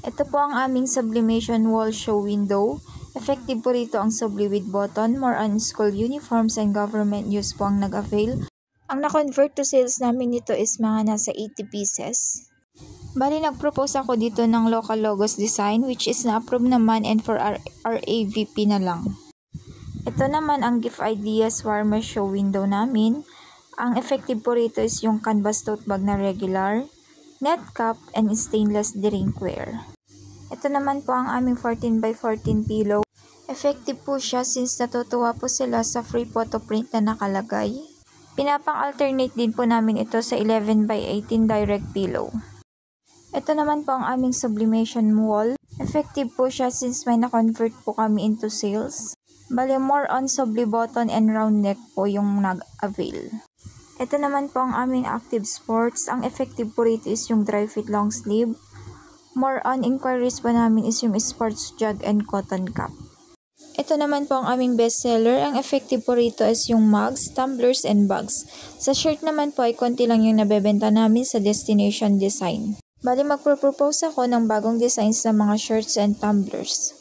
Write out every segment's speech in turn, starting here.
Ito po ang aming sublimation wall show window. Effective po rito ang subli with button. More on school uniforms and government use po ang nag-avail. Ang na-convert to sales namin nito is mga nasa 80 pieces. Bali, nag-propose ako dito ng local logos design which is na-approve naman and for RAVP na lang. Ito naman ang gift ideas warmer show window namin. Ang effective po rito is yung canvas tote bag na regular, net cap, and stainless drinkware. Ito naman po ang aming 14x14 pillow. Effective po siya since natutuwa po sila sa free photo print na nakalagay. Pinapang-alternate din po namin ito sa 11x18 direct pillow. Ito naman po ang aming sublimation wall. Effective po siya since may na-convert po kami into sales. Bale, more on subli button and round neck po yung nag-avail. Ito naman po ang aming active sports. Ang effective po rito is yung dry fit long sleeve. More on inquiries po namin is yung sports jug and cotton cap. Ito naman po ang aming bestseller. Ang effective po rito is yung mugs, tumblers, and bags. Sa shirt naman po ay konti lang yung nabebenta namin sa Destination Design. Bali, magpropose ako ng bagong designs sa mga shirts and tumblers.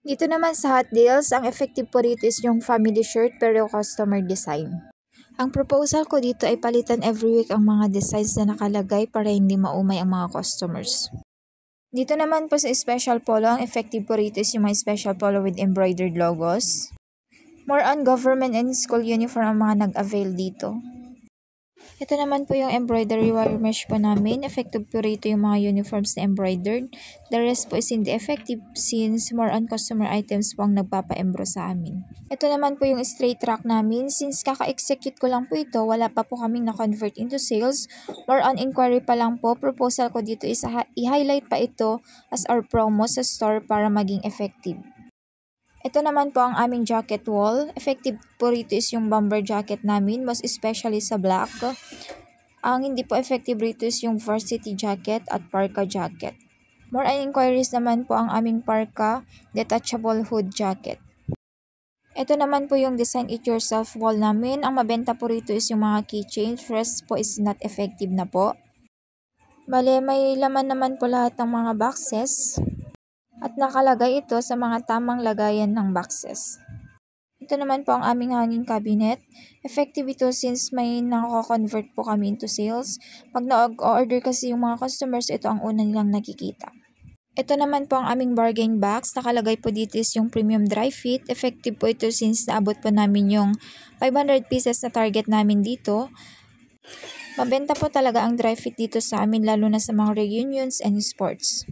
Dito naman sa Hot Deals, ang effective po rito is yung family shirt pero customer design. Ang proposal ko dito ay palitan every week ang mga designs na nakalagay para hindi maumay ang mga customers. Dito naman po sa special polo, ang effective po rito is yung mga special polo with embroidered logos. More on government and school uniform ang mga nag-avail dito. Ito naman po yung embroidery wire mesh po namin. Effective po rito yung mga uniforms na embroidered. The rest po is hindi effective since more on customer items po ang nagpapa-embro sa amin. Ito naman po yung straight rack namin. Since kaka-execute ko lang po ito, wala pa po kaming na-convert into sales. More on inquiry pa lang po. Proposal ko dito is i-highlight pa ito as our promo sa store para maging effective. Ito naman po ang aming jacket wall. Effective po rito is yung bomber jacket namin, most especially sa black. Ang hindi po effective rito is yung varsity jacket at parka jacket. More on inquiries naman po ang aming parka, detachable hood jacket. Ito naman po yung design it yourself wall namin. Ang mabenta po rito is yung mga keychains. Rest po is not effective na po. Bale, may laman naman po lahat ng mga boxes. At nakalagay ito sa mga tamang lagayan ng boxes. Ito naman po ang aming hanging cabinet. Effective ito since may nako-convert po kami into sales. Pag na-order kasi yung mga customers, ito ang una nilang nakikita. Ito naman po ang aming bargain box. Nakalagay po dito is yung premium dry fit. Effective po ito since naabot po namin yung 500 pieces na target namin dito. Mabenta po talaga ang dry fit dito sa amin lalo na sa mga reunions and sports.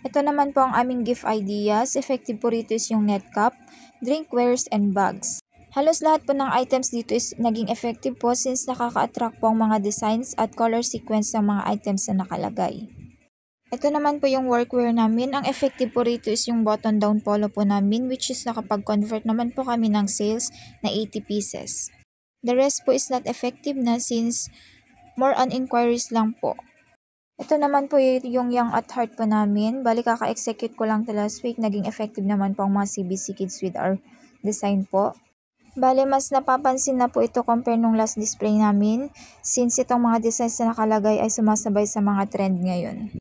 Ito naman po ang aming gift ideas. Effective po rito is yung net cup, drinkwares, and bags. Halos lahat po ng items dito is naging effective po since nakaka-attract po ang mga designs at color sequence ng mga items na nakalagay. Ito naman po yung workwear namin. Ang effective po rito is yung button down polo po namin which is nakapag-convert naman po kami ng sales na 80 pieces. The rest po is not effective na since more on inquiries lang po. Ito naman po yung Young at Heart po namin. Bali, kaka-execute ko lang last week. Naging effective naman po ang mga CBC Kids with our design po. Bali, mas napapansin na po ito compare nung last display namin since itong mga designs na nakalagay ay sumasabay sa mga trend ngayon.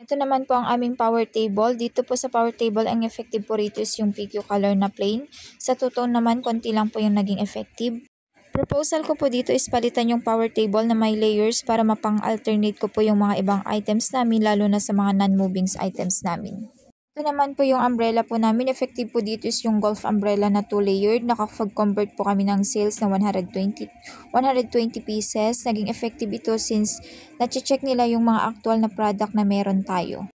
Ito naman po ang aming power table. Dito po sa power table, ang effective po rito is yung PQ color na plain. Sa two-tone naman, konti lang po yung naging effective. Proposal ko po dito is palitan yung power table na may layers para mapang-alternate ko po yung mga ibang items namin lalo na sa mga non-moving items namin. Ito naman po yung umbrella po namin. Effective po dito is yung golf umbrella na 2-layered. Nakapag-convert po kami ng sales na 120 pieces. Naging effective ito since na-check nila yung mga actual na product na meron tayo.